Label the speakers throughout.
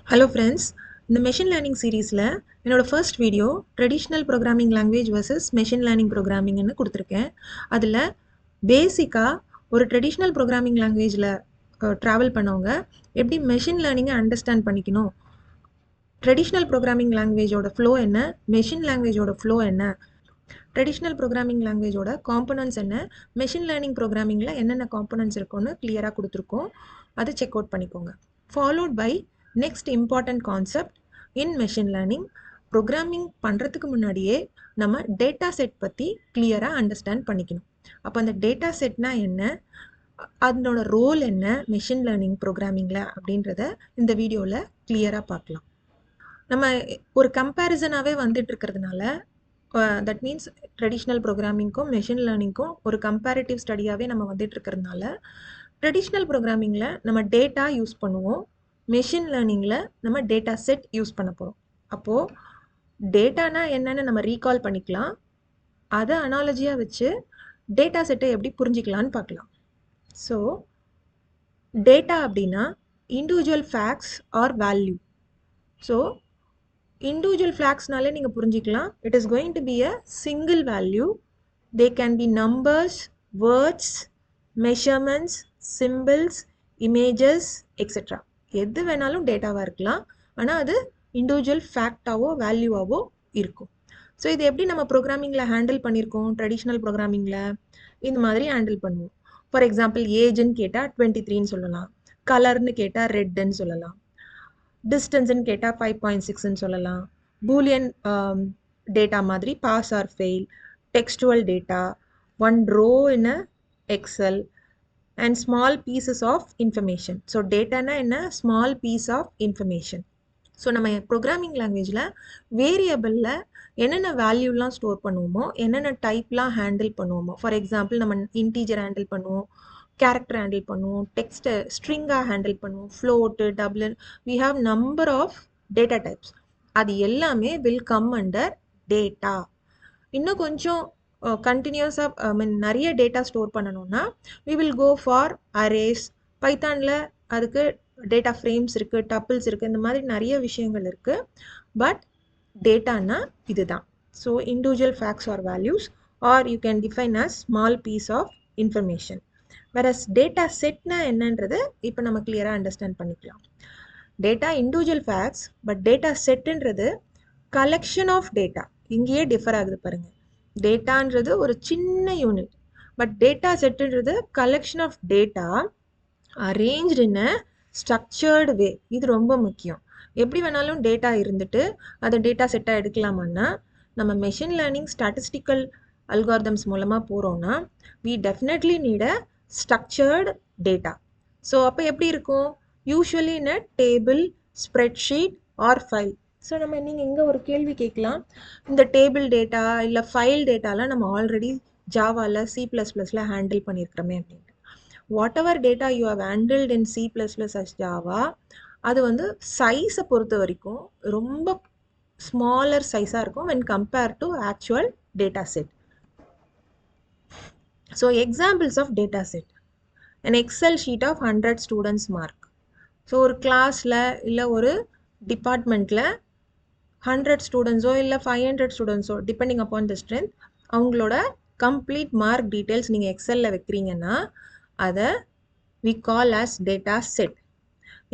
Speaker 1: Hello friends, இந்த machine learning சீரீஸில் என்னோட first video traditional programming language versus machine learning ப்ரோக்ராமிங்னு கொடுத்துருக்கேன். அதில் பேசிக்காக ஒரு ட்ரெடிஷ்னல் ப்ரோக்ராமிங் லாங்குவேஜில் ட்ராவல் பண்ணவங்க எப்படி மெஷின் லேர்னிங்கை அண்டர்ஸ்டாண்ட் பண்ணிக்கணும், ட்ரெடிஷ்னல் ப்ரோக்ராமிங் லாங்குவேஜோட ஃப்ளோ என்ன, மெஷின் லாங்குவேஜோட ஃப்ளோ என்ன, ட்ரெடிஷ்னல் ப்ரோக்ராமிங் லாங்குவேஜோட காம்பனன்ட்ஸ் என்ன, மெஷின் லேர்னிங் ப்ரோக்ராமிங்கில் என்னென்ன காம்பனன்ட்ஸ் இருக்குன்னு கிளியராக கொடுத்துருக்கோம். அதை செக் அவுட் பண்ணிக்கோங்க. Followed by next important concept in machine learning. Programming பண்ணுறதுக்கு முன்னாடியே நம்ம டேட்டா செட் பற்றி கிளியராக அண்டர்ஸ்டாண்ட் பண்ணிக்கணும். அப்போ அந்த டேட்டா செட்னா என்ன, அதனோட ரோல் என்ன மெஷின் லேர்னிங் ப்ரோக்ராமிங்கில் அப்படின்றத இந்த வீடியோவில் கிளியராக பார்க்கலாம். நம்ம ஒரு கம்பேரிசனாகவே வந்துட்டு இருக்கிறதுனால தட் மீன்ஸ் ட்ரெடிஷ்னல் ப்ரோக்ராமிங்க்கும் மெஷின் லேர்னிங்க்கும் ஒரு கம்பேரிட்டிவ் ஸ்டடியாகவே நம்ம வந்துட்டு இருக்கிறதுனால ட்ரெடிஷ்னல் ப்ரோக்ராமிங்கில் நம்ம டேட்டா யூஸ் பண்ணுவோம், மெஷின் லேர்னிங்கில் நம்ம டேட்டா செட் யூஸ் பண்ண போகிறோம். அப்போது டேட்டானா என்னென்னு நம்ம ரீகால் பண்ணிக்கலாம், அதை அனாலஜியாக வச்சு டேட்டா செட்டை எப்படி புரிஞ்சிக்கலான்னு பார்க்கலாம். ஸோ டேட்டா அப்படின்னா individual facts or value. So individual ஃப்ளாக்ஸ்னாலே நீங்கள் புரிஞ்சிக்கலாம், it is going to be a single value. They can be numbers, words, measurements, symbols, images etcetera. எது வேணாலும் டேட்டாவாக இருக்கலாம், ஆனால் அது இண்டிவிஜுவல் ஃபேக்டாவோ வேல்யூவாவோ இருக்கும். ஸோ இது எப்படி நம்ம ப்ரோக்ராமிங்கில் ஹேண்டில் பண்ணியிருக்கோம், ட்ரெடிஷ்னல் ப்ரோக்ராமிங்கில் இந்த மாதிரி ஹேண்டில் பண்ணுவோம். ஃபார் எக்ஸாம்பிள் ஏஜ்ன்னு கேட்டால் 23ன்னு சொல்லலாம், கலர்னு கேட்டால் ரெட்டுன்னு சொல்லலாம், டிஸ்டன்ஸ்ன்னு கேட்டால் 5.6ன்னு சொல்லலாம், பூலியன் டேட்டா மாதிரி pass or fail, textual data, one row in a excel and small pieces of information. So டேட்டானா என்ன, small piece of information. So நம்ம ப்ரோக்ராமிங் லாங்குவேஜில் வேரியபிளில் என்னென்ன வேல்யூலாம் ஸ்டோர் பண்ணுவோமோ, என்னென்ன டைப்லாம் ஹேண்டில் பண்ணுவோமோ, ஃபார் எக்ஸாம்பிள் நம்ம இன்டீஜர் ஹேண்டில் பண்ணுவோம், கேரக்டர் ஹேண்டில் பண்ணுவோம், டெக்ஸ்ட்டை ஸ்ட்ரிங்காக ஹேண்டில் பண்ணுவோம், float, double, we have number of data types. அது எல்லாமே வில் கம் அண்டர் டேட்டா. இன்னும் கொஞ்சம் கண்டினியூஸாக நிறைய டேட்டா ஸ்டோர் பண்ணணும்னா we will go for arrays. பைத்தானில் அதுக்கு டேட்டா ஃப்ரேம்ஸ் இருக்குது, டப்பிள்ஸ் இருக்குது, இந்த மாதிரி நிறைய விஷயங்கள் இருக்குது. பட் டேட்டானா இதுதான். So individual facts or values or you can define as small piece of information. Whereas data செட்னா என்னன்றது இப்போ நம்ம கிளியராக அண்டர்ஸ்டாண்ட் பண்ணிக்கலாம். Data individual facts, but data செட்டுன்றது கலெக்ஷன் ஆஃப் டேட்டா. இங்கேயே டிஃபர் ஆகுது பாருங்கள். டேட்டான்றது ஒரு சின்ன யூனிட், பட் டேட்டா செட்டுன்றது collection of data arranged in a structured way. இது ரொம்ப முக்கியம். எப்படி வேணாலும் டேட்டா இருந்துட்டு அதை டேட்டா செட்டாக எடுக்கலாமான்னா, நம்ம மெஷின் லேர்னிங் ஸ்டாட்டிஸ்டிக்கல் அல்காரிதம்ஸ் மூலமாக போகிறோன்னா we definitely need a structured data. So அப்போ எப்படி இருக்கும், usually in a table, spreadsheet or file. So நீங்கள் இங்கே ஒரு கேள்வி கேட்கலாம், இந்த டேபிள் டேட்டா இல்லை ஃபைல் டேட்டாலாம் நம்ம ஆல்ரெடி ஜாவாவில் C++ல ஹேண்டில் பண்ணியிருக்கிறோமே அப்படின்ட்டு. Whatever data you have handled in C++ as Java, அது வந்து சைஸை பொறுத்த வரைக்கும் ரொம்ப ஸ்மாலர் சைஸாக இருக்கும் when compared to actual data set. So examples of data set, an Excel sheet of 100 students mark. So ஒரு கிளாஸில் இல்லை ஒரு டிபார்ட்மெண்ட்டில் 100 ஸ்டூடெண்ட்ஸோ இல்லை 500 ஸ்டூடெண்ட்ஸோ டிபெண்டிங் அப்பான் த ஸ்ட்ரென்த், அவங்களோட கம்ப்ளீட் மார்க் டீட்டெயில்ஸ் நீங்கள் எக்ஸலில் வைக்கிறீங்கன்னா அதை we call as data set.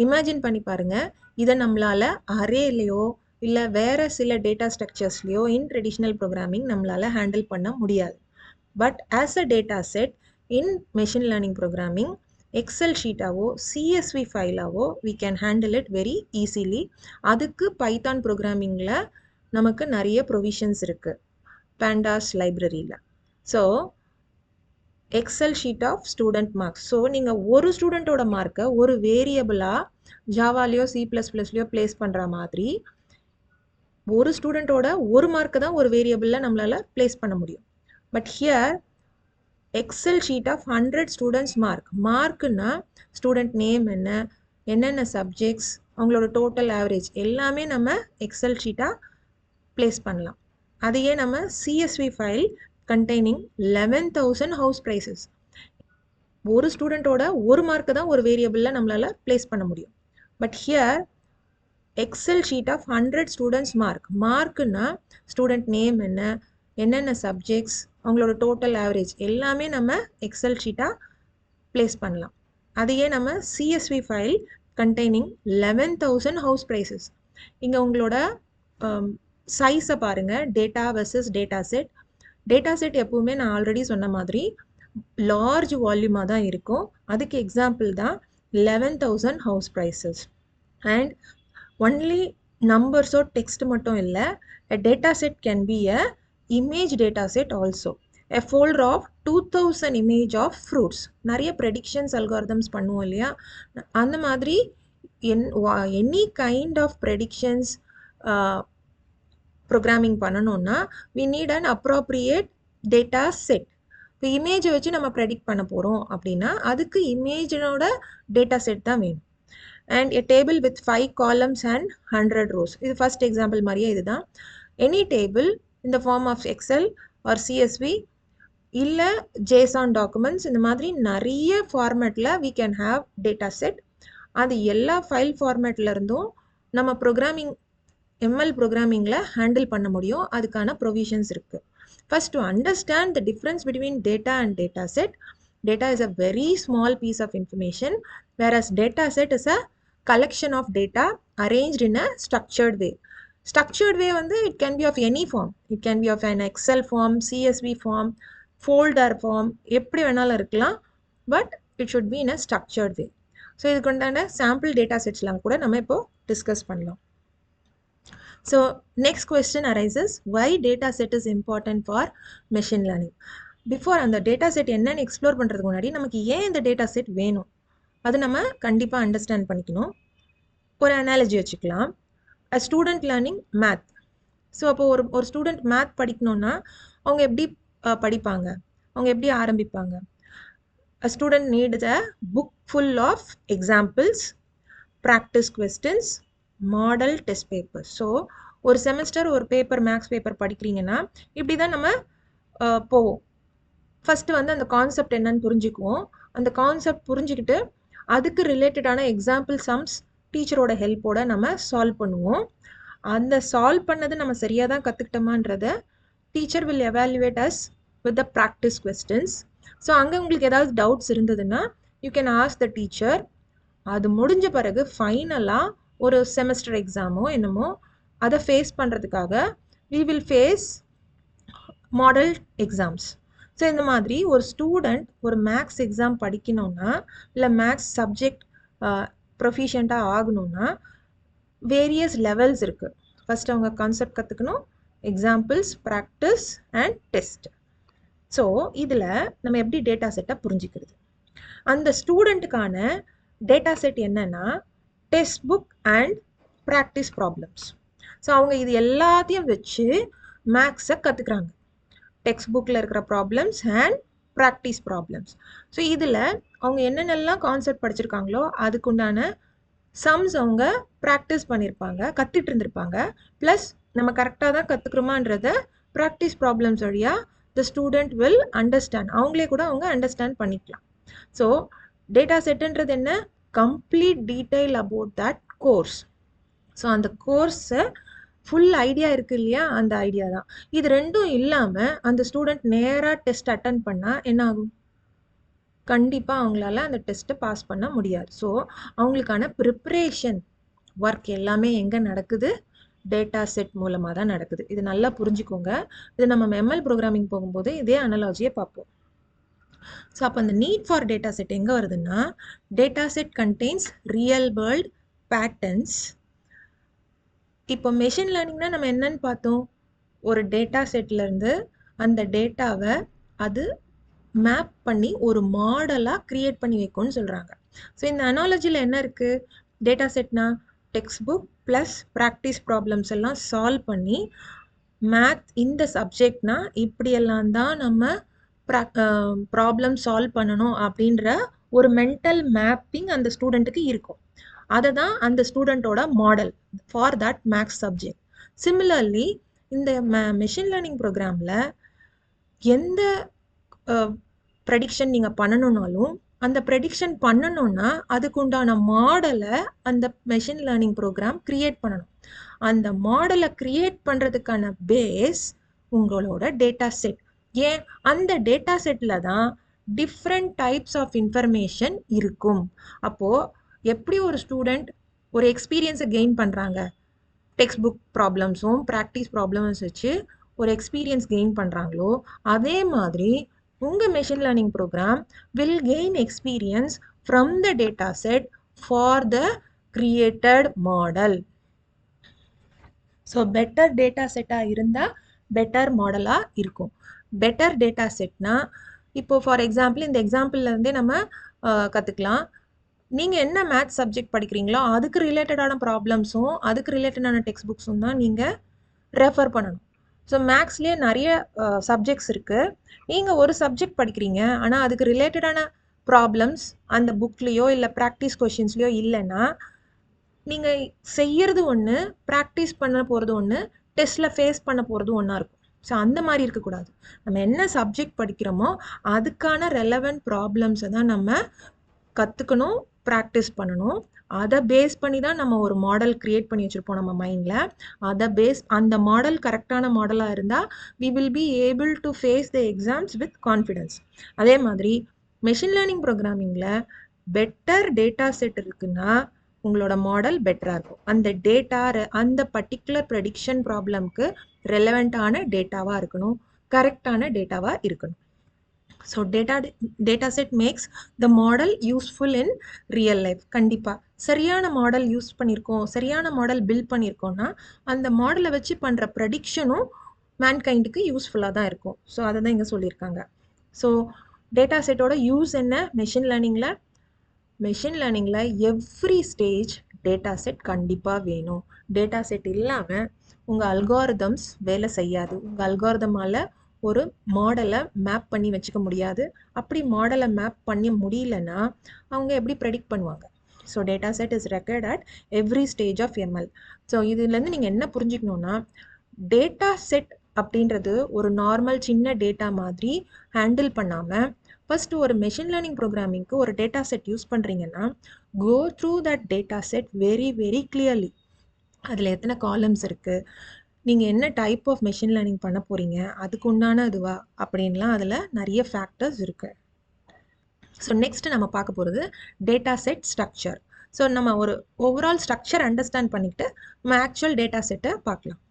Speaker 1: Imagine பண்ணி பாருங்கள், இதை நம்மளால் அரேலையோ இல்லை வேறு சில டேட்டா ஸ்ட்ரக்சர்ஸ்லையோ இன் ட்ரெடிஷ்னல் ப்ரோக்ராமிங் நம்மளால் ஹேண்டில் பண்ண முடியாது. But as a data set in machine learning programming, excel ஷீட்டாவோ CSV ஃபைலாவோ we can handle it very easily. அதுக்கு பைத்தான் ப்ரோக்ராமிங்கில் நமக்கு நிறைய ப்ரொவிஷன்ஸ் இருக்குது பேண்டாஸ் லைப்ரரியில். So excel sheet of student marks. So நீங்கள் ஒரு ஸ்டூடெண்ட்டோட மார்க்கை ஒரு வேரியபிளாக ஜாவாலையோ C++லையோ பிளேஸ் பண்ணுற மாதிரி ஒரு ஸ்டூடெண்ட்டோட ஒரு மார்க்கை தான் ஒரு வேரியபிளில் நம்மளால் பிளேஸ் பண்ண முடியும். But here excel sheet of 100 students மார்க்குன்னா ஸ்டூடெண்ட் நேம் என்ன, என்னென்ன சப்ஜெக்ட்ஸ், அவங்களோட டோட்டல் ஆவரேஜ் எல்லாமே நம்ம எக்ஸல் ஷீட்டாக பிளேஸ் பண்ணலாம். அதையே நம்ம CSV file containing 11,000 house prices, ஒரு ஸ்டூடெண்ட்டோட ஒரு மார்க்கை தான் ஒரு வேரியபிளில் நம்மளால் பிளேஸ் பண்ண முடியும். But here excel sheet of 100 students மார்க்குன்னா ஸ்டூடெண்ட் நேம் என்னென்ன சப்ஜெக்ட்ஸ், அவங்களோட டோட்டல் ஆவரேஜ் எல்லாமே நம்ம எக்ஸல் ஷீட்டாக ப்ளேஸ் பண்ணலாம். அதையே நம்ம CSV file containing 11,000 house prices. இங்கே உங்களோட சைஸை பாருங்கள், data versus data set. Data set எப்போவுமே நான் ஆல்ரெடி சொன்ன மாதிரி லார்ஜ் வால்யூமாக தான் இருக்கும். அதுக்கு எக்ஸாம்பிள் தான் 11,000 house prices. And only numbers or text மட்டும் இல்லை, a data set can be a image data set also. A folder of 2000 image of fruits. நிறைய predictions algorithms பண்ணுவோம் இல்லையா, அந்த மாதிரி any kind of predictions programming பண்ணணும்னா we need an appropriate data set. இப்போ இமேஜை வச்சு நம்ம ப்ரெடிக்ட் பண்ண போகிறோம் அப்படின்னா அதுக்கு இமேஜோட டேட்டா செட் தான் வேணும். And a table with 5 columns and 100 rows. இது first example மாதிரியே இதுதான். Any table in the form of Excel or CSV இல்லை JSON documents, இந்த மாதிரி நிறைய ஃபார்மேட்டில் we can have data set. அது எல்லா ஃபைல் ஃபார்மேட்டில் இருந்தும் நம்ம ப்ரோக்ராமிங் ML ப்ரோக்ராமிங்கில் ஹேண்டில் பண்ண முடியும். அதுக்கான ப்ரொவிஷன்ஸ் இருக்குது. First, to understand the difference between data and data set. Data is a very small piece of information, whereas data set is a collection of data arranged in a structured way. Structured way வந்து it can be of any form. It can be of an Excel form, CSV form, folder form, எப்படி வேணாலும் இருக்கலாம். But it should be in a structured way. So இதுக்கு உண்டான sample data செட்ஸ்லாம் கூட நம்ம இப்போ discuss பண்ணலாம். So next question arises, why data set is important for machine learning? Before அந்த டேட்டா செட் என்னன்னு எக்ஸ்ப்ளோர் பண்ணுறதுக்கு முன்னாடி நமக்கு ஏன் இந்த டேட்டா செட் வேணும் அது நம்ம கண்டிப்பாக அண்டர்ஸ்டாண்ட் பண்ணிக்கணும். ஒரு அனாலஜி வச்சுக்கலாம். அ ஸ்டூடெண்ட் லேர்னிங் மேத். ஸோ அப்போ ஒரு ஸ்டூடெண்ட் மேத் படிக்கணுன்னா அவங்க எப்படி படிப்பாங்க, அவங்க எப்படி ஆரம்பிப்பாங்க? A student needs a book full of examples, practice questions, model test paper. So ஒரு செமஸ்டர் ஒரு பேப்பர் மேக்ஸ் பேப்பர் படிக்கிறீங்கன்னா இப்படி தான் நம்ம போவோம். ஃபஸ்ட்டு வந்து அந்த கான்செப்ட் என்னன்னு புரிஞ்சுக்குவோம். அந்த கான்செப்ட் புரிஞ்சுக்கிட்டு அதுக்கு ரிலேட்டடான எக்ஸாம்பிள் சம்ஸ் டீச்சரோட ஹெல்ப்போட நம்ம சால்வ் பண்ணுவோம். அந்த சால்வ் பண்ணது நம்ம சரியாக தான் கற்றுக்கிட்டோமான்றத teacher will evaluate us with the practice questions. So அங்கே உங்களுக்கு ஏதாவது டவுட்ஸ் இருந்ததுன்னா you can ask the teacher. அது முடிஞ்ச பிறகு ஃபைனலாக ஒரு செமஸ்டர் எக்ஸாமோ என்னமோ அதை ஃபேஸ் பண்ணுறதுக்காக we will face model exams. So இந்த மாதிரி ஒரு ஸ்டூடெண்ட் ஒரு மேக்ஸ் எக்ஸாம் படிக்கணும்னா இல்லை மேக்ஸ் சப்ஜெக்ட் ப்ரொஃபிஷியண்ட்டாக ஆகணும்னா வேரியஸ் லெவல்ஸ் இருக்குது. ஃபஸ்ட் அவங்க கான்செப்ட் கற்றுக்கணும், examples, practice and test. So இதில் நம்ம எப்படி டேட்டா செட்டை புரிஞ்சுக்கிறது? அந்த ஸ்டூடெண்ட்டுக்கான டேட்டா செட் என்னன்னா test book and practice problems. So அவங்க இது எல்லாத்தையும் வச்சு மேக்ஸை கற்றுக்குறாங்க. டெக்ஸ்ட் புக்கில் இருக்கிற problems and practice problems. So இதில் அவங்க என்னென்னலாம் கான்செப்ட் படிச்சிருக்காங்களோ அதுக்குண்டான சம்ஸ் அவங்க ப்ராக்டிஸ் பண்ணியிருப்பாங்க, கற்றுட்டு இருந்திருப்பாங்க. ப்ளஸ் நம்ம கரெக்டாக தான் கற்றுக்குறோமான்றத ப்ராக்டிஸ் ப்ராப்ளம்ஸ் வழியாக த ஸ்டூடெண்ட் வில் அண்டர்ஸ்டாண்ட், அவங்களே கூட அவங்க அண்டர்ஸ்டாண்ட் பண்ணிக்கலாம். ஸோ டேட்டா செட்டுன்றது என்ன? Complete detail about that course. So அந்த கோர்ஸை ஃபுல் ஐடியா இருக்குது இல்லையா, அந்த ஐடியா தான். இது ரெண்டும் இல்லாமல் அந்த ஸ்டூடெண்ட் நேராக டெஸ்ட் அட்டன் பண்ணால் என்ன ஆகும்? கண்டிப்பாக அவங்களால அந்த டெஸ்ட்டை பாஸ் பண்ண முடியாது. ஸோ அவங்களுக்கான ப்ரிப்ரேஷன் ஒர்க் எல்லாமே எங்கே நடக்குது? டேட்டா செட் மூலமாக தான் நடக்குது. இது நல்லா புரிஞ்சுக்கோங்க. இது நம்ம ML ப்ரோக்ராமிங் போகும்போது இதே அனாலஜியை பார்ப்போம். ஸோ அப்போ அந்த நீட் ஃபார் டேட்டா செட் எங்கே வருதுன்னா, data set contains real world patterns. இப்போ மெஷின் லேர்னிங்னா நம்ம என்னன்னு பார்த்தோம்? ஒரு டேட்டா செட்லேருந்து அந்த டேட்டாவை அது மேப் பண்ணி ஒரு மாடலாக க்ரியேட் பண்ணி வைக்கும்னு சொல்கிறாங்க. ஸோ இந்த அனாலஜியில் என்ன இருக்குது? டேட்டா செட்னா text book plus practice problems எல்லாம் சால்வ் பண்ணி மேத் இந்த சப்ஜெக்ட்னா இப்படியெல்லாம் தான் நம்ம ப்ராப்ளம் சால்வ் பண்ணணும் அப்படின்ற ஒரு மென்டல் மேப்பிங் அந்த ஸ்டூடெண்ட்டுக்கு இருக்கும். அதை தான் அந்த ஸ்டூடெண்ட்டோட model for that maths subject. Similarly இந்த மெஷின் லேர்னிங் ப்ரோக்ராமில் எந்த ப்ரெடிக்ஷன் நீங்கள் பண்ணணுன்னாலும் அந்த ப்ரெடிக்ஷன் பண்ணணும்னா அதுக்கு உண்டான மாடலை அந்த மெஷின் லேர்னிங் ப்ரோக்ராம் கிரியேட் பண்ணணும். அந்த மாடலை கிரியேட் பண்ணுறதுக்கான பேஸ் உங்களோட டேட்டா செட். ஏன் அந்த டேட்டா செட்டில் தான் டிஃப்ரெண்ட் டைப்ஸ் ஆஃப் இன்ஃபர்மேஷன் இருக்கும். அப்போது எப்படி ஒரு ஸ்டூடெண்ட் ஒரு எக்ஸ்பீரியன்ஸை கெயின் பண்ணுறாங்க, டெக்ஸ்ட் புக் ப்ராப்ளம்ஸும் ப்ராக்டிஸ் ப்ராப்ளம்ஸ் வச்சு ஒரு எக்ஸ்பீரியன்ஸ் கெயின் பண்ணுறாங்களோ, அதே மாதிரி உங்கள் machine learning program will gain experience from the data set for the created model. So better data செட்டாக இருந்தால் பெட்டர் மாடலாக இருக்கும். பெட்டர் டேட்டா செட்னா இப்போது ஃபார் எக்ஸாம்பிள் இந்த எக்ஸாம்பிள்லேருந்தே நம்ம கற்றுக்கலாம். நீங்கள் என்ன மேத்ஸ் சப்ஜெக்ட் படிக்கிறீங்களோ அதுக்கு ரிலேட்டடான ப்ராப்ளம்ஸும் அதுக்கு ரிலேட்டடான டெக்ஸ்ட் புக்ஸும் தான் நீங்கள் ரெஃபர் பண்ணணும். ஸோ மேக்ஸ்லேயே நிறைய சப்ஜெக்ட்ஸ் இருக்குது. நீங்கள் ஒரு சப்ஜெக்ட் படிக்கிறீங்க, ஆனால் அதுக்கு ரிலேட்டடான ப்ராப்ளம்ஸ் அந்த புக்லேயோ இல்லை ப்ராக்டிஸ் கொஷின்ஸ்லையோ இல்லைன்னா நீங்கள் செய்கிறது ஒன்று, ப்ராக்டிஸ் பண்ண போகிறது ஒன்று, டெஸ்ட்டில் ஃபேஸ் பண்ண போகிறது ஒன்றா இருக்கும். ஸோ அந்த மாதிரி இருக்கக்கூடாது. நம்ம என்ன சப்ஜெக்ட் படிக்கிறோமோ அதுக்கான ரெலவெண்ட் ப்ராப்ளம்ஸை தான் நம்ம கற்றுக்கணும், ப்ராக்டிஸ் பண்ணணும். அதை பேஸ் பண்ணி தான் நம்ம ஒரு மாடல் க்ரியேட் பண்ணி வச்சுருப்போம் நம்ம மைண்டில். அதை பேஸ் அந்த மாடல் கரெக்டான மாடலாக இருந்தால் we will be able to face the exams with confidence. அதே மாதிரி மெஷின் லேர்னிங் ப்ரோக்ராமிங்கில் பெட்டர் டேட்டா செட் இருக்குன்னா உங்களோட மாடல் பெட்டராக இருக்கும். அந்த டேட்டா அந்த பர்டிகுலர் ப்ரெடிக்ஷன் ப்ராப்ளம்க்கு ரெலவெண்ட்டான டேட்டாவாக இருக்கணும், கரெக்டான டேட்டாவாக இருக்கணும். So data set makes the model useful in real life. கண்டிப்பாக சரியான மாடல் யூஸ் பண்ணியிருக்கோம், சரியான மாடல் பில்ட் பண்ணியிருக்கோம்னா அந்த மாடலை வச்சு பண்ணுற ப்ரெடிக்ஷனும் மேன்கைண்டுக்கு யூஸ்ஃபுல்லாக தான் இருக்கும். ஸோ அதை தான் இங்கே சொல்லியிருக்காங்க. ஸோ டேட்டா செட்டோட யூஸ் என்ன மெஷின் லேர்னிங்கில்? மெஷின் லேர்னிங்கில் எவ்ரி ஸ்டேஜ் டேட்டா செட் கண்டிப்பாக வேணும். டேட்டா செட் இல்லாமல் உங்கள் அல்காரிதம்ஸ் வேலை செய்யாது. உங்கள் அல்காரிதமால் ஒரு மாடலை மேப் பண்ணி வச்சுக்க முடியாது. அப்படி மாடலை மேப் பண்ணி முடியலன்னா அவங்க எப்படி ப்ரெடிக்ட் பண்ணுவாங்க? So data set is required at every stage of ML. So இதுலேருந்து நீங்கள் என்ன புரிஞ்சுக்கணுன்னா, டேட்டா செட் அப்படின்றது ஒரு நார்மல் சின்ன டேட்டா மாதிரி ஹேண்டில் பண்ணாமல் ஃபஸ்ட்டு ஒரு மெஷின் லேர்னிங் ப்ரோக்ராமிங்க்கு ஒரு டேட்டா செட் யூஸ் பண்ணுறீங்கன்னா go through that data set very very clearly. அதில் எத்தனை காலம்ஸ் இருக்குது, நீங்கள் என்ன டைப் ஆஃப் மெஷின் லேர்னிங் பண்ண போகிறீங்க, அதுக்கு உண்டான இதுவா அப்படின்லாம் அதில் நிறைய ஃபேக்டர்ஸ் இருக்குது. ஸோ நெக்ஸ்ட் நம்ம பார்க்க போகிறது டேட்டா செட் ஸ்ட்ரக்சர். ஸோ நம்ம ஒரு ஓவரால் ஸ்ட்ரக்சர் அண்டர்ஸ்டாண்ட் பண்ணிக்கிட்டு நம்ம ஆக்சுவல் டேட்டா செட்டை பார்க்கலாம்.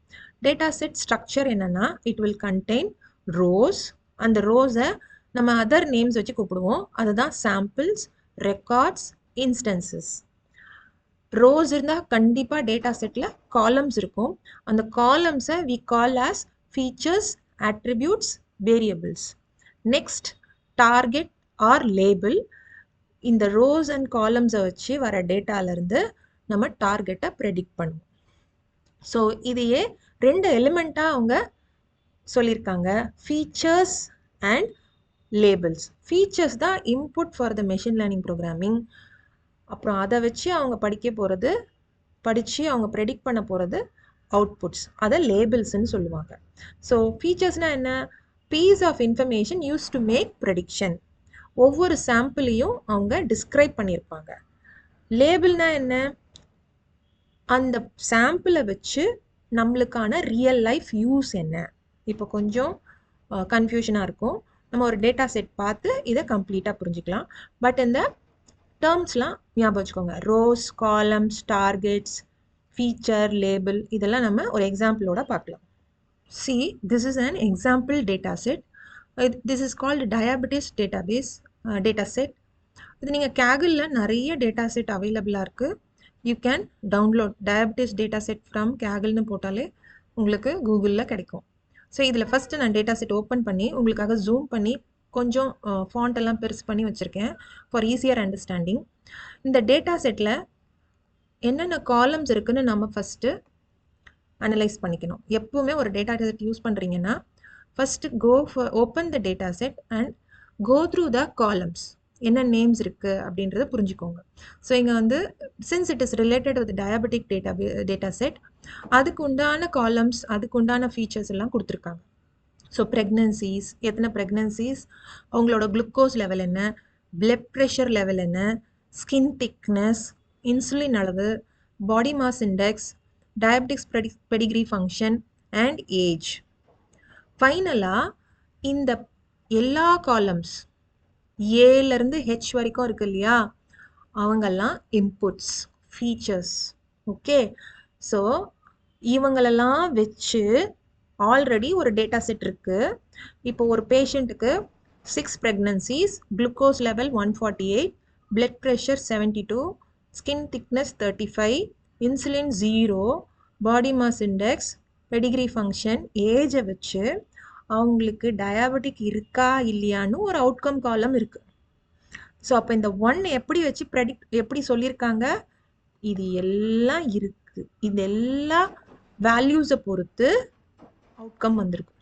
Speaker 1: டேட்டா செட் ஸ்ட்ரக்சர் என்னென்னா, இட் வில் கண்டெயின் ரோஸ். அந்த ரோஸை நம்ம அதர் நேம்ஸ் வச்சு கூப்பிடுவோம். அதுதான் சாம்பிள்ஸ், ரெக்கார்ட்ஸ், இன்ஸ்டன்சஸ். ரோஸ் இருந்தால் கண்டிப்பாக டேட்டா செட்டில் காலம்ஸ் இருக்கும். அந்த காலம்ஸை we call as features, attributes, variables. Next target or label. இந்த ரோஸ் அண்ட் காலம்ஸை வச்சு வர டேட்டாலேருந்து நம்ம டார்கெட்டை ப்ரெடிக்ட் பண்ணுவோம். ஸோ இதையே 2 எலிமெண்ட்டாக அவங்க சொல்லியிருக்காங்க, ஃபீச்சர்ஸ் அண்ட் லேபிள்ஸ். ஃபீச்சர்ஸ் தான் input for the machine learning programming. அப்புறம் அதை வச்சு அவங்க படித்து அவங்க ப்ரெடிக்ட் பண்ண போகிறது அவுட்புட்ஸ். அதை லேபிள்ஸ்ன்னு சொல்லுவாங்க. ஸோ ஃபீச்சர்ஸ்னால் என்ன? Piece of information use to make prediction. ஒவ்வொரு சாம்பிளையும் அவங்க டிஸ்கிரைப் பண்ணியிருப்பாங்க. லேபிள்னா என்ன? அந்த சாம்பிளை வச்சு நம்மளுக்கான ரியல் லைஃப் யூஸ் என்ன? இப்போ கொஞ்சம் கன்ஃபியூஷனாக இருக்கும். நம்ம ஒரு டேட்டா செட் பார்த்து இதை கம்ப்ளீட்டாக புரிஞ்சுக்கலாம். பட் இந்த டேர்ம்ஸ்லாம் ஞாபகம் வச்சுக்கோங்க. Rose, columns, targets, feature, label, இதெல்லாம் நம்ம ஒரு எக்ஸாம்பிளோட பார்க்கலாம். See, this is an example data set. This is called diabetes data set. இது நீங்கள் Kaggleல நிறைய டேட்டா செட் அவைலபிளாக இருக்குது. You can download diabetes data set from Kaggleன்னு போட்டாலே உங்களுக்கு கூகுளில் கிடைக்கும். ஸோ இதில் ஃபஸ்ட்டு நான் டேட்டா செட் ஓப்பன் பண்ணி உங்களுக்காக ஜூம் பண்ணி கொஞ்சம் ஃபாண்ட் எல்லாம் பெருசு பண்ணி வச்சுருக்கேன் ஃபார் ஈஸியர் அண்டர்ஸ்டாண்டிங். இந்த டேட்டா செட்டில் என்னென்ன காலம்ஸ் இருக்குதுன்னு நம்ம ஃபஸ்ட்டு அனலைஸ் பண்ணிக்கணும். எப்போவுமே ஒரு டேட்டா செட் யூஸ் பண்ணுறீங்கன்னா first open the data set and go through the columns. என்ன நேம்ஸ் இருக்குது அப்படின்றத புரிஞ்சுக்கோங்க. ஸோ இங்கே வந்து since it is related with diabetic data set, அதுக்கு உண்டான காலம்ஸ், அதுக்கு உண்டான ஃபீச்சர்ஸ் எல்லாம் கொடுத்துருக்காங்க. ஸோ ப்ரெக்னன்சிஸ், எத்தனை ப்ரெக்னன்சிஸ், அவங்களோட குளுக்கோஸ் லெவல் என்ன, blood pressure level என்ன, skin thickness, insulin அளவு, body mass index, diabetics pedigree function and age. ஃபைனலா இந்த எல்லா காலம்ஸ் ஏலேருந்து ஹெச் வரைக்கும் இருக்கு இல்லையா, அவங்கெல்லாம் இன்புட்ஸ், ஃபீச்சர்ஸ். ஓகே, ஸோ இவங்களெல்லாம் வச்சு ஆல்ரெடி ஒரு டேட்டா செட் இருக்கு. இப்போ ஒரு பேஷண்ட்டுக்கு 6 pregnancies, glucose level 148, blood pressure 72, skin thickness 35, insulin 0, body mass index, pedigree function, ஏஜை வச்சு அவங்களுக்கு டயாபெட்டிக் இருக்கா இல்லையான்னு ஒரு அவுட்கம் காலம் இருக்கு. ஸோ அப்போ இந்த 1 எப்படி வச்சு எப்படி சொல்லியிருக்காங்க, இது எல்லாம் இருக்கு, இது எல்லா வேல்யூஸை பொறுத்து அவுட்கம் வந்திருக்கு.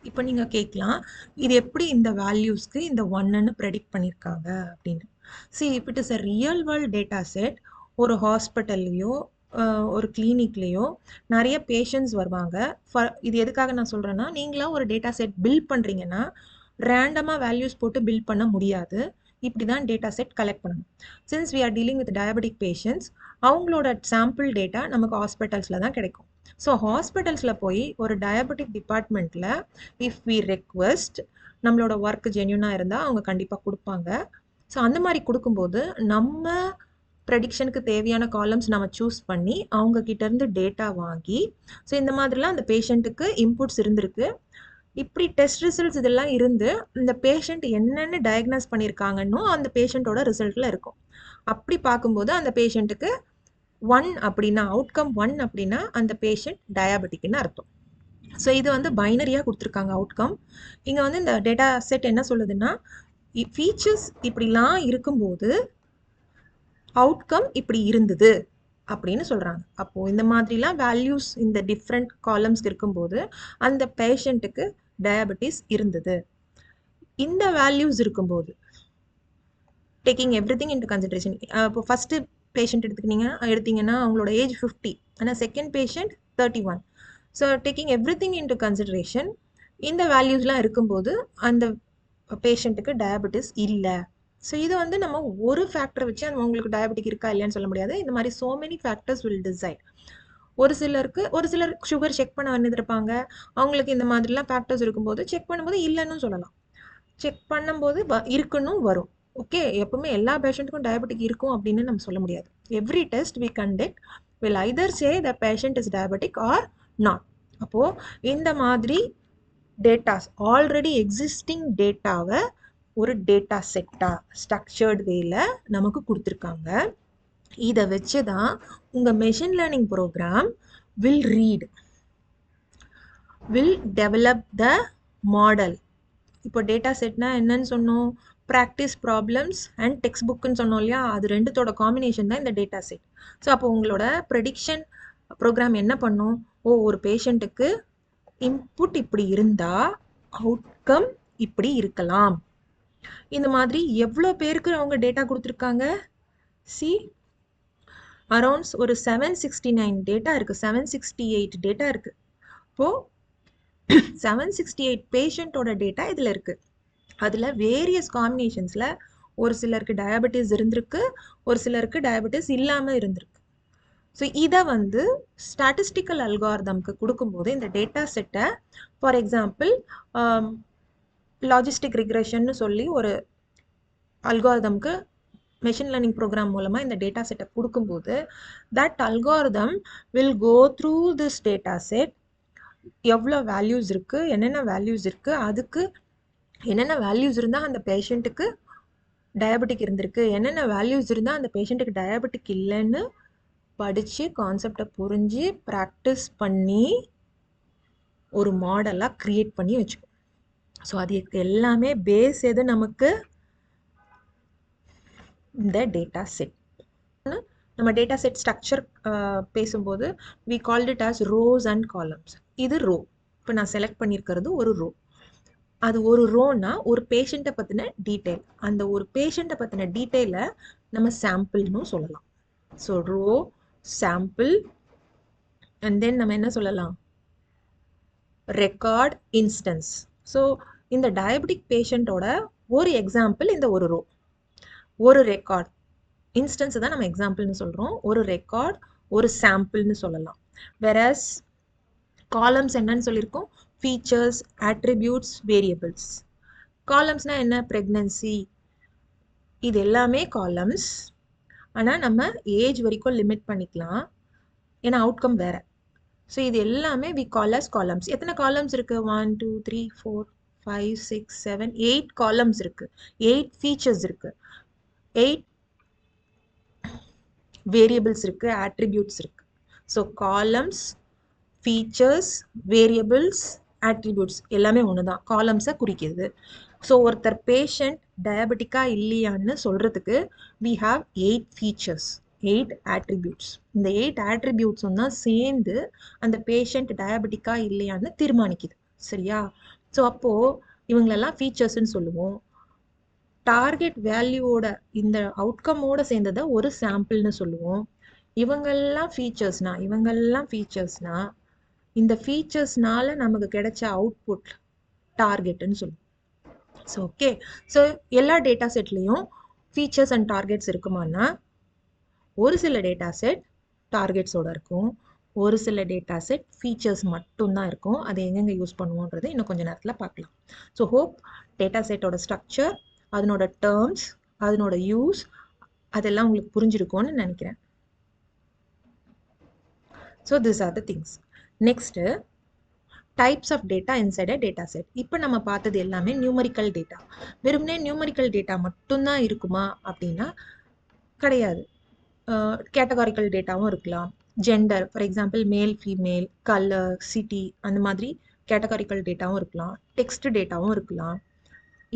Speaker 1: இப்போ நீங்கள் கேட்கலாம், இது எப்படி இந்த வேல்யூஸ்க்கு இந்த 1ன்னு ப்ரெடிக்ட் பண்ணியிருக்காங்க அப்படின்னு. இப்போ it is a real world data set. ஒரு ஹாஸ்பிட்டல்லையோ ஒரு கிளினிக்லேயோ நிறைய பேஷண்ட்ஸ் வருவாங்க. இது எதுக்காக நான் சொல்கிறேன்னா, நீங்களாம் ஒரு டேட்டா செட் பில்ட் பண்ணுறீங்கன்னா ரேண்டமாக வேல்யூஸ் போட்டு பில்ட் பண்ண முடியாது. இப்படி தான் டேட்டா செட் கலெக்ட் பண்ணணும். Since we are dealing with diabetic patients, அவங்களோட சாம்பிள் டேட்டா நமக்கு ஹாஸ்பிட்டல்ஸில் தான் கிடைக்கும். ஸோ ஹாஸ்பிட்டல்ஸில் போய் ஒரு டயபெட்டிக் டிபார்ட்மெண்ட்டில் இஃப் வி ரெக்வெஸ்ட், நம்மளோட ஒர்க் ஜென்யூனாக இருந்தால் அவங்க கண்டிப்பாக கொடுப்பாங்க. ஸோ அந்த மாதிரி கொடுக்கும்போது நம்ம ப்ரெடிக்ஷனுக்கு தேவையான காலம்ஸ் நம்ம சூஸ் பண்ணி அவங்க கிட்டேருந்து டேட்டா வாங்கி, ஸோ இந்த மாதிரிலாம் அந்த பேஷண்ட்டுக்கு இன்புட்ஸ் இருந்திருக்கு, இப்படி டெஸ்ட் ரிசல்ட்ஸ் இதெல்லாம் இருந்து இந்த பேஷண்ட் என்னென்ன டயக்னோஸ் பண்ணியிருக்காங்கன்னு அந்த பேஷண்ட்டோட ரிசல்ட்டில் இருக்கும். அப்படி பார்க்கும்போது அந்த பேஷண்ட்டுக்கு 1 அப்படின்னா, அவுட்கம் 1 அப்படின்னா அந்த பேஷண்ட் டயாபெட்டிக்னு அர்த்தம். ஸோ இது வந்து பைனரியாக கொடுத்துருக்காங்க அவுட்கம். இங்கே வந்து இந்த டேட்டா செட் என்ன சொல்லுதுன்னா, ஃபீச்சர்ஸ் இப்படிலாம் இருக்கும்போது அவுட்கம் இப்படி இருந்தது அப்படின்னு சொல்கிறாங்க. அப்போது இந்த மாதிரிலாம் வேல்யூஸ் இந்த டிஃப்ரெண்ட் காலம்ஸ்க்கு இருக்கும்போது அந்த பேஷண்ட்டுக்கு டயபெட்டிஸ் இருந்தது. இந்த வேல்யூஸ் இருக்கும்போது taking every thing into consideration, இப்போ ஃபஸ்ட்டு பேஷண்ட் எடுத்தீங்கன்னா அவங்களோட ஏஜ் 50, ஆனால் second patient 31. So taking every thing into consideration இந்த வேல்யூஸ்லாம் இருக்கும்போது அந்த பேஷண்ட்டுக்கு டயபெட்டிஸ் இல்லை. ஸோ இது வந்து நம்ம ஒரு ஃபேக்டரை வச்சு அவங்களுக்கு டயபெட்டிக் இருக்கா இல்லையான்னு சொல்ல முடியாது. இந்த மாதிரி so many factors will decide. ஒரு சிலர் சுகர் செக் பண்ண வந்துருப்பாங்க, அவங்களுக்கு இந்த மாதிரிலாம் ஃபேக்டர்ஸ் இருக்கும்போது செக் பண்ணும்போது இல்லைன்னு சொல்லலாம், செக் பண்ணும்போது இருக்குன்னு வரும். ஓகே, எப்பவுமே எல்லா பேஷண்ட்டுக்கும் டயபெட்டிக் இருக்கும் அப்படின்னு நம்ம சொல்ல முடியாது. Every test we conduct will either say the patient is diabetic or not. அப்போது இந்த மாதிரி டேட்டாஸ், ஆல்ரெடி எக்ஸிஸ்டிங் டேட்டாவை ஒரு டேட்டா செட்டாக ஸ்ட்ரக்சர்டு வேல நமக்கு கொடுத்துருக்காங்க. இதை வச்சு தான் உங்கள் machine learning program will develop the model. இப்போ டேட்டா செட்னா என்னன்னு சொன்னோம், ப்ராக்டிஸ் ப்ராப்ளம்ஸ் அண்ட் டெக்ஸ்ட் புக்குன்னு சொன்னோம் இல்லையா, அது ரெண்டுத்தோட காம்பினேஷன் தான் இந்த டேட்டா செட். ஸோ அப்போ உங்களோட ப்ரெடிக்ஷன் ப்ரோக்ராம் என்ன பண்ணும், ஒரு பேஷண்ட்டுக்கு இன்புட் இப்படி இருந்தால் அவுட்கம் இப்படி இருக்கலாம். இந்த மாதிரி எவ்வளோ பேருக்கு அவங்க டேட்டா கொடுத்துருக்காங்க, அரௌண்ட்ஸ் ஒரு 769 டேட்டா இருக்குது, 768 டேட்டா இருக்குது. இப்போது 768 பேஷண்ட்டோட டேட்டா இதில் இருக்குது. அதில் வேரியஸ் காம்பினேஷன்ஸில் ஒரு சிலருக்கு டயபெட்டிஸ் இருந்திருக்கு, ஒரு சிலருக்கு டயபெட்டிஸ் இல்லாமல் இருந்திருக்கு. ஸோ இதை வந்து ஸ்டாட்டிஸ்டிக்கல் அல்காரிதம்க்கு கொடுக்கும்போது இந்த டேட்டா செட்டை, ஃபார் எக்ஸாம்பிள் லாஜிஸ்டிக் ரிக்ரெஷன்னு சொல்லி ஒரு அல்காரிதம்க்கு மெஷின் லேர்னிங் ப்ரோக்ராம் மூலமாக இந்த டேட்டா செட்டை கொடுக்கும்போது that algorithm will go through this data set, எவ்வளோ வேல்யூஸ் இருக்குது, என்னென்ன வேல்யூஸ் இருக்குது, அதுக்கு என்னென்ன வேல்யூஸ் இருந்தால் அந்த பேஷண்ட்டுக்கு டயபெட்டிக் இருந்திருக்கு, என்னென்ன வேல்யூஸ் இருந்தால் அந்த பேஷண்ட்டுக்கு டயபெட்டிக் இல்லைன்னு படித்து கான்செப்டை புரிஞ்சு ப்ராக்டிஸ் பண்ணி ஒரு மாடலாக க்ரியேட் பண்ணி வச்சுக்கணும். ஸோ அது எல்லாமே பேஸ் எது நமக்கு, இந்த டேட்டா செட். நம்ம டேட்டா செட் ஸ்ட்ரக்சர் பேசும்போது we called it as rows and columns. இது ரோ. இப்போ நான் செலக்ட் பண்ணியிருக்கிறது ஒரு ரோ. அது ஒரு ரோனா ஒரு பேஷண்ட்டை பற்றின டீட்டெயில், அந்த ஒரு பேஷண்ட்டை பற்றின டீட்டெயிலை நம்ம சாம்பிள்னு சொல்லலாம். So row, sample, and then நம்ம என்ன சொல்லலாம், ரெக்கார்ட், இன்ஸ்டன்ஸ். ஸோ இந்த டயபெட்டிக் பேஷண்ட்டோட ஒரு எக்ஸாம்பிள் இந்த ஒரு ரோ. ஒரு ரெக்கார்ட் இன்ஸ்டன்ஸ் தான் நம்ம எக்ஸாம்பிள்னு சொல்கிறோம். ஒரு ரெக்கார்ட் ஒரு சாம்பிள்னு சொல்லலாம். whereas காலம்ஸ் என்னன்னு சொல்லியிருக்கோம், ஃபீச்சர்ஸ், attributes, வேரியபிள்ஸ். காலம்ஸ்னா என்ன, ப்ரெக்னன்சி, இது எல்லாமே காலம்ஸ். ஆனால் நம்ம ஏஜ் வரைக்கும் லிமிட் பண்ணிக்கலாம், ஏன்னா அவுட்கம் வேற. ஸோ இது எல்லாமே வி கால் அஸ் காலம்ஸ். எத்தனை காலம்ஸ் இருக்குது? 1 2 3 4 5 6 7 8 காலம்ஸ் இருக்குது, 8 ஃபீச்சர்ஸ் இருக்குது, 8 வேரியபிள்ஸ் இருக்குது, attributes இருக்குது. So columns, features, variables, attributes எல்லாமே ஒன்று தான், காலம்ஸை குறிக்கிறது. ஸோ ஒருத்தர் பேஷண்ட் டயபெட்டிக்கா இல்லையான்னு சொல்கிறதுக்கு we have 8 features, 8 attributes. இந்த 8 attributes தான் சேர்ந்து அந்த பேஷண்ட் டயபெட்டிக்கா இல்லையான்னு தீர்மானிக்குது. சரியா? ஸோ அப்போது இவங்களெல்லாம் ஃபீச்சர்ஸ்ன்னு சொல்லுவோம். டார்கெட் வேல்யூவோட இந்த அவுட்கமோட சேர்ந்ததை ஒரு சாம்பிள்னு சொல்லுவோம். இவங்கெல்லாம் ஃபீச்சர்ஸ்னா இந்த ஃபீச்சர்ஸ்னால நமக்கு கிடைச்ச அவுட்புட் டார்கெட்னு சொல்லுவோம். ஸோ ஓகே, ஸோ எல்லா டேட்டா செட்லேயும் ஃபீச்சர்ஸ் அண்ட் டார்கெட்ஸ் இருக்குமானா, ஒரு சில டேட்டா செட் டார்கெட்ஸோட இருக்கும், ஒரு சில டேட்டா செட் ஃபீச்சர்ஸ் மட்டும்தான் இருக்கும். அதை எங்கெங்கே யூஸ் பண்ணுவோன்றது இன்னும் கொஞ்சம் நேரத்தில் பார்க்கலாம். ஸோ ஹோப் டேட்டா செட்டோட ஸ்ட்ரக்சர், அதனோட டேர்ம்ஸ், அதனோட யூஸ் அதெல்லாம் உங்களுக்கு புரிஞ்சிருக்கும்னு நினைக்கிறேன். So this are the things. Next types of data inside a data set. இப்போ நம்ம பார்த்தது எல்லாமே நியூமரிக்கல் டேட்டா. வெறுமனே நியூமரிக்கல் டேட்டா மட்டும்தான் இருக்குமா அப்படின்னா கிடையாது. கேட்டகாரிக்கல் டேட்டாவும் இருக்கலாம். Gender, for example male, female, colour, city, அந்த மாதிரி கேட்டகாரிக்கல் டேட்டாவும் இருக்கலாம். டெக்ஸ்ட் டேட்டாவும் இருக்கலாம்,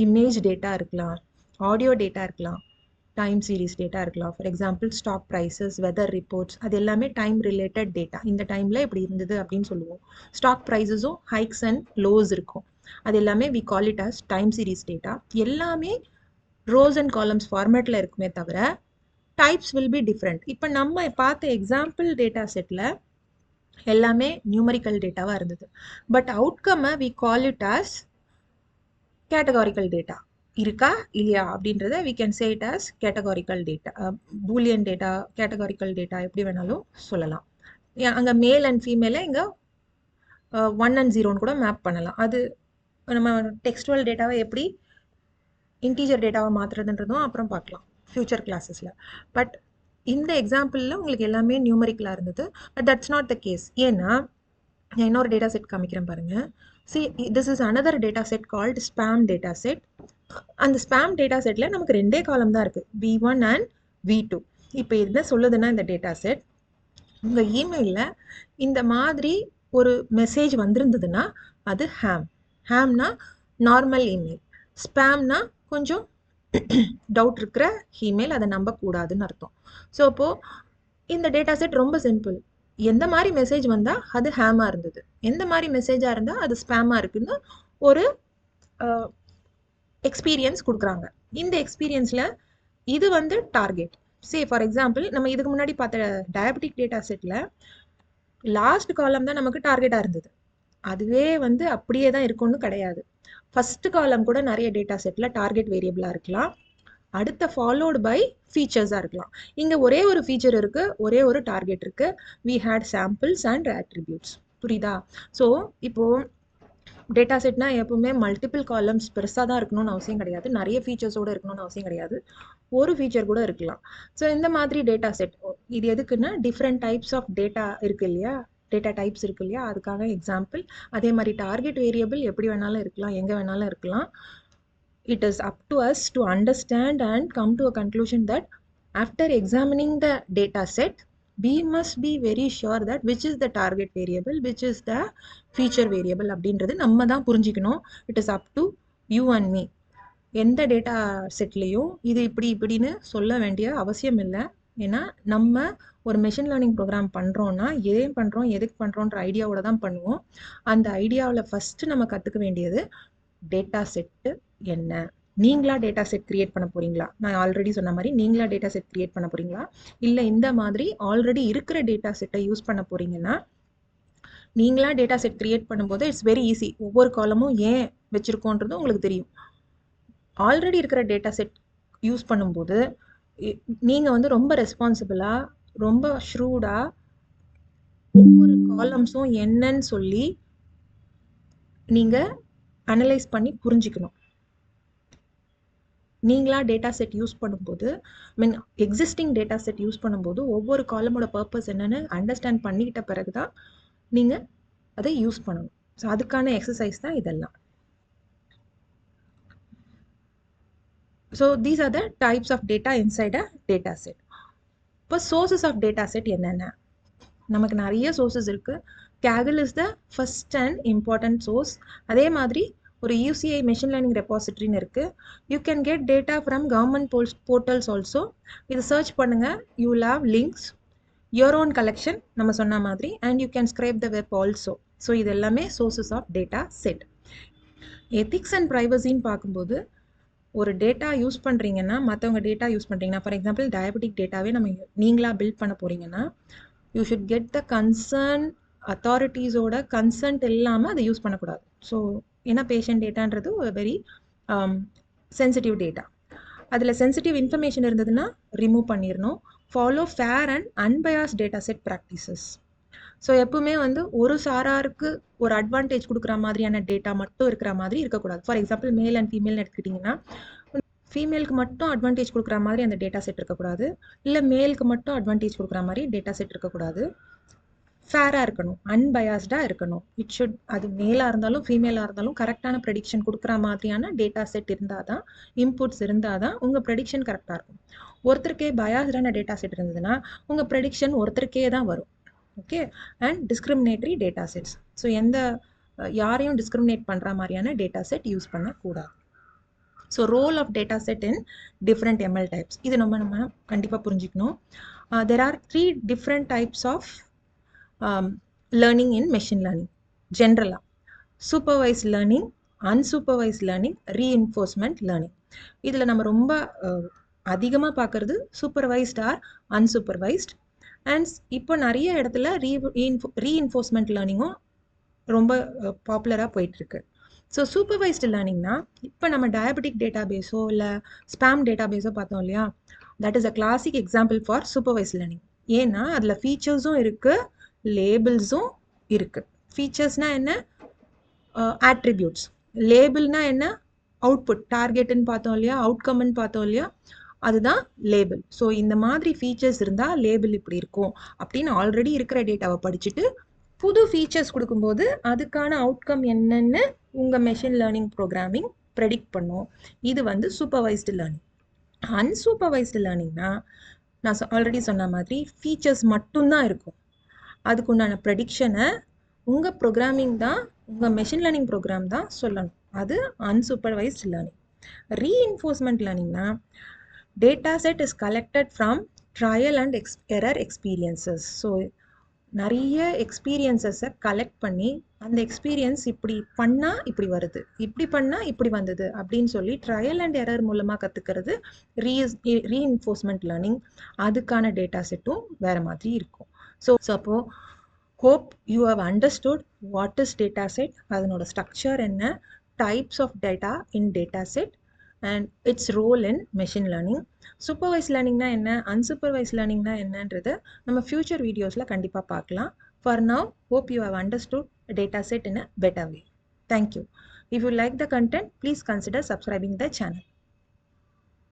Speaker 1: இமேஜ் டேட்டா இருக்கலாம், ஆடியோ டேட்டா இருக்கலாம், டைம் சீரீஸ் டேட்டா இருக்கலாம். For example stock prices, weather reports, அது எல்லாமே டைம் ரிலேட்டட் டேட்டா. இந்த டைமில் இப்படி இருந்தது அப்படின்னு சொல்லுவோம். ஸ்டாக் ப்ரைஸஸும் ஹைக்ஸ் அண்ட் லோஸ் இருக்கும். அது எல்லாமே we call it as time series data. எல்லாமே ரோஸ் அண்ட் காலம்ஸ் ஃபார்மேட்டில் இருக்குமே தவிர டைப்ஸ் வில் பி டிஃப்ரெண்ட். இப்போ நம்ம பார்த்த எக்ஸாம்பிள் டேட்டா செட்டில் எல்லாமே நியூமரிக்கல் டேட்டாவாக இருந்தது. பட் அவுட்கம்மை we call it as categorical data. இருக்கா இல்லையா அப்படின்றத we can say it as categorical data, boolean data, categorical data, எப்படி வேணாலும் சொல்லலாம். அங்கே மேல் அண்ட் ஃபீமேலை இங்கே 1 and 0ன்னு கூட மேப் பண்ணலாம். அது நம்ம டெக்ஸ்டுவல் டேட்டாவை எப்படி இன்டீஜர் டேட்டாவை மாற்றுறதுன்றதும் அப்புறம் பார்க்கலாம் ஃபியூச்சர் கிளாஸஸில். பட் இந்த எக்ஸாம்பிளில் உங்களுக்கு எல்லாமே நியூமரிக்கலாக இருந்தது. But that's not the case. ஏன்னா நான் இன்னொரு டேட்டா செட் காமிக்கிறேன் பாருங்கள். See, this is another data set called spam data set. அந்த ஸ்பேம் டேட்டா செட்டில் நமக்கு ரெண்டே காலம் தான் இருக்குது, V1 and V2. இப்போ என்ன சொல்லுதுன்னா இந்த டேட்டா செட், உங்கள் இமெயிலில் இந்த மாதிரி ஒரு மெசேஜ் வந்திருந்ததுன்னா அது ஹேம்னா நார்மல் இமெயில், ஸ்பேம்னா கொஞ்சம் டவுட் இருக்கிற இமெயில், அதை நம்பக்கூடாதுன்னு அர்த்தம். ஸோ அப்போது இந்த டேட்டா செட் ரொம்ப சிம்பிள். எந்த மாதிரி மெசேஜ் வந்தால் அது ஹேமாக இருந்தது, எந்த மாதிரி மெசேஜாக இருந்தால் அது ஸ்பேமாக இருக்குன்னு ஒரு எக்ஸ்பீரியன்ஸ் கொடுக்குறாங்க. இந்த எக்ஸ்பீரியன்ஸில் இது வந்து டார்கெட். ஃபார் எக்ஸாம்பிள் நம்ம இதுக்கு முன்னாடி பார்த்த diabetic data settle last column தான் நமக்கு டார்கெட்டாக இருந்தது. அதுவே வந்து அப்படியே தான் இருக்கும்னு கிடையாது. ஃபர்ஸ்ட் காலம் கூட நிறைய டேட்டா செட்டில் டார்கெட் வேரியபிளாக இருக்கலாம், அடுத்த ஃபாலோடு பை ஃபீச்சர்ஸாக இருக்கலாம். இங்கே ஒரே ஒரு ஃபீச்சர் இருக்குது, ஒரே ஒரு டார்கெட் இருக்குது. We had samples and attributes. புரியுதா? ஸோ இப்போது டேட்டா செட்னா எப்பவுமே மல்டிபிள் காலம்ஸ் பெருசாக தான் இருக்கணும்னு அவசியம் கிடையாது, நிறைய ஃபீச்சர்ஸோடு இருக்கணும்னு அவசியம் கிடையாது, ஒரு ஃபீச்சர் கூட இருக்கலாம். ஸோ இந்த மாதிரி டேட்டா செட் இது எதுக்குன்னா டிஃப்ரெண்ட் டைப்ஸ் ஆஃப் டேட்டா இருக்குது இல்லையா, டேட்டா டைப்ஸ் இருக்குது இல்லையா, அதுக்காக எக்ஸாம்பிள். அதே மாதிரி டார்கெட் வேரியபிள் எப்படி வேணாலும் இருக்கலாம், எங்கே வேணாலும் இருக்கலாம். It is up to us to understand and come to a conclusion that after examining the data set, we must be very sure that which is the target variable, which is the feature variable அப்படின்றது நம்ம தான் புரிஞ்சிக்கணும். It is up to you and me. எந்த data செட்லேயும் இது இப்படின்னு சொல்ல வேண்டிய அவசியம் இல்லை. ஏன்னா நம்ம ஒரு மெஷின் லேர்னிங் ப்ரோக்ராம் பண்ணுறோன்னா ஏன் பண்ணுறோம், எதுக்கு பண்ணுறோன்ற ஐடியாவோட தான் பண்ணுவோம். அந்த ஐடியாவில் ஃபஸ்ட்டு நம்ம கற்றுக்க வேண்டியது டேட்டா செட்டு என்ன. நீங்களா டேட்டா செட் கிரியேட் பண்ண போறீங்களா? நான் ஆல்ரெடி சொன்ன மாதிரி நீங்களா டேட்டா செட் கிரியேட் பண்ண போறீங்களா, இல்லை இந்த மாதிரி ஆல்ரெடி இருக்கிற டேட்டா செட்டை யூஸ் பண்ண போறீங்கன்னா, நீங்களா டேட்டா செட் கிரியேட் பண்ணும்போது இட்ஸ் வெரி ஈஸி. ஒவ்வொரு காலமும் ஏன் வச்சிருக்கோன்றது உங்களுக்கு தெரியும். ஆல்ரெடி இருக்கிற டேட்டா செட் யூஸ் பண்ணும்போது நீங்கள் வந்து ரொம்ப ரெஸ்பான்சிபிளாக, ரொம்ப ஷ்ரூடாக ஒவ்வொரு காலம்ஸும் என்னன்னு சொல்லி நீங்கள் அனலைஸ் பண்ணி புரிஞ்சுக்கணும். நீங்களா டேட்டா செட் யூஸ் பண்ணும்போது, மீன் எக்ஸிஸ்டிங் டேட்டா செட் யூஸ் பண்ணும்போது ஒவ்வொரு காலமோட பர்பஸ் என்னன்னு அண்டர்ஸ்டாண்ட் பண்ணிக்கிட்ட பிறகு தான் நீங்கள் அதை யூஸ் பண்ணணும். ஸோ அதுக்கான எக்ஸசைஸ் தான் இதெல்லாம். So these are the types of data inside a data set. இப்போ சோர்சஸ் ஆஃப் டேட்டா செட் என்னென்ன? நமக்கு நிறைய சோர்சஸ் இருக்குது. Kaggle is the first and important source. அதே மாதிரி ஒரு UCI மெஷின் லேர்னிங் ரெபாசிட்டரின்னு இருக்குது. You can get data from government portals also. இது சர்ச் பண்ணுங்கள், you will have links, your own collection நம்ம சொன்ன மாதிரி, and you can scrape the web also. So இது எல்லாமே sources of data set. Ethics and ப்ரைவசின்னு பார்க்கும்போது, ஒரு டேட்டா யூஸ் பண்ணுறீங்கன்னா, மற்றவங்க டேட்டா யூஸ் பண்ணுறீங்கன்னா, ஃபார் எக்ஸாம்பிள் டயபெட்டிக் டேட்டாவே நீங்களாக பில்ட் பண்ண போகிறீங்கன்னா, you should get the concern அத்தாரிட்டிஸோட கன்சென்ட் இல்லாமல் அதை யூஸ் பண்ணக்கூடாது. ஸோ ஏன்னா பேஷண்ட் டேட்டான்றது ஒரு வெரி சென்சிட்டிவ் டேட்டா. அதில் சென்சிட்டிவ் இன்ஃபர்மேஷன் இருந்ததுன்னா ரிமூவ் பண்ணிடணும். Follow fair and unbiased data set practices. So எப்பவுமே வந்து ஒரு சாராருக்கு ஒரு அட்வான்டேஜ் கொடுக்குற மாதிரியான டேட்டா மட்டும் இருக்கிற மாதிரி இருக்கக்கூடாது. ஃபார் எக்ஸாம்பிள் மேல் அண்ட் ஃபீமேல்னு எடுத்துக்கிட்டிங்கன்னா, ஃபீமேலுக்கு மட்டும் அட்வான்டேஜ் கொடுக்குற மாதிரி அந்த டேட்டா செட் இருக்கக்கூடாது, இல்லை மேலுக்கு மட்டும் அட்வான்டேஜ் கொடுக்குற மாதிரி டேட்டா செட் இருக்கக்கூடாது. ஃபேராக இருக்கணும், அன்பயாஸ்டாக இருக்கணும். இட் ஷுட், அது மேலாக இருந்தாலும் ஃபீமேலாக இருந்தாலும் கரெக்டான ப்ரெடிக்ஷன் கொடுக்குற மாதிரியான டேட்டா செட் இருந்தால் தான், இன்புட்ஸ் இருந்தால் தான் உங்கள் ப்ரெடிக்ஷன் கரெக்டாக இருக்கும். ஒருத்தருக்கே பயாஸ்டான டேட்டா செட் இருந்ததுன்னா உங்கள் ப்ரெடிக்ஷன் ஒருத்தருக்கே தான் வரும். Okay. And discriminatory data sets. So யாரையும் டிஸ்கிரிமினேட் பண்ணுற மாதிரியான டேட்டா செட் யூஸ் பண்ணக்கூடாது. So role of data set in different ML types, இது நம்ம கண்டிப்பாக புரிஞ்சுக்கணும். There are 3 different types of learning in machine learning. ஜென்ரலாக supervised learning, unsupervised learning, reinforcement learning. இதில் நம்ம ரொம்ப அதிகமாக பார்க்குறது சூப்பர்வைஸ்ட் ஆர் அன்சூப்பர்வைஸ்ட். அண்ட் இப்போ நிறைய இடத்துல ரீஇன்ஃபோர்ஸ்மெண்ட் லேர்னிங்கும் ரொம்ப பாப்புலராக போயிட்டுருக்கு. ஸோ சூப்பர்வைஸ்டு லேர்னிங்னா, இப்போ நம்ம டயபெட்டிக் டேட்டா பேஸோ இல்லை ஸ்பேம் டேட்டா பேஸோ பார்த்தோம் இல்லையா, that is a classic example for supervised learning. ஏன்னா அதில் ஃபீச்சர்ஸும் இருக்குது, லேபிள்ஸும் இருக்குது. ஃபீச்சர்ஸ்னால் என்ன? ஆட்ரிபியூட்ஸ். லேபிள்னா என்ன? அவுட்புட், டார்கெட்டுன்னு பார்த்தோம் இல்லையா, அவுட்கம்னு பார்த்தோம் இல்லையா, அதுதான் லேபிள். ஸோ இந்த மாதிரி ஃபீச்சர்ஸ் இருந்தால் லேபிள் இப்படி இருக்கும் அப்படின்னு ஆல்ரெடி இருக்கிற டேட்டாவை படிச்சுட்டு புது ஃபீச்சர்ஸ் கொடுக்கும்போது அதுக்கான அவுட்கம் என்னன்னு உங்கள் மெஷின் லேர்னிங் ப்ரோக்ராமிங் ப்ரெடிக்ட் பண்ணும். இது வந்து சூப்பர்வைஸ்டு லேர்னிங். அன்சூப்பர்வைஸ்டு லேர்னிங்னா, நான் ஆல்ரெடி சொன்ன மாதிரி ஃபீச்சர்ஸ் மட்டும்தான் இருக்கும். அதுக்குண்டான ப்ரெடிக்ஷனை உங்கள் ப்ரோக்ராமிங் தான், உங்கள் மெஷின் லேர்னிங் ப்ரோக்ராம் தான் சொல்லணும். அது அன்சூப்பர்வைஸ்டு லேர்னிங். ரீஇன்ஃபோர்ஸ்மெண்ட் லேர்னிங்னா, data set is collected from trial and error experiences. So நிறைய எக்ஸ்பீரியன்ஸஸை கலெக்ட் பண்ணி, அந்த எக்ஸ்பீரியன்ஸ் இப்படி பண்ணால் இப்படி வருது, இப்படி பண்ணால் இப்படி வந்தது அப்படின்னு சொல்லி ட்ரையல் அண்ட் எரர் மூலமாக கற்றுக்கிறது ரீஇன்ஃபோர்ஸ்மெண்ட் லேர்னிங். அதுக்கான டேட்டா செட்டும் வேறு மாதிரி இருக்கும். ஸோ அப்போது hope you have understood what is data set, அதனோட ஸ்ட்ரக்சர் என்ன, types of data in data set and its role in machine learning. Supervised learning na enna, unsupervised learning na என்னன்றது நம்ம future videosல கண்டிப்பா பார்க்கலாம். For now, hope you have understood data set in a better way. Thank you. If you like the content, please consider subscribing the channel.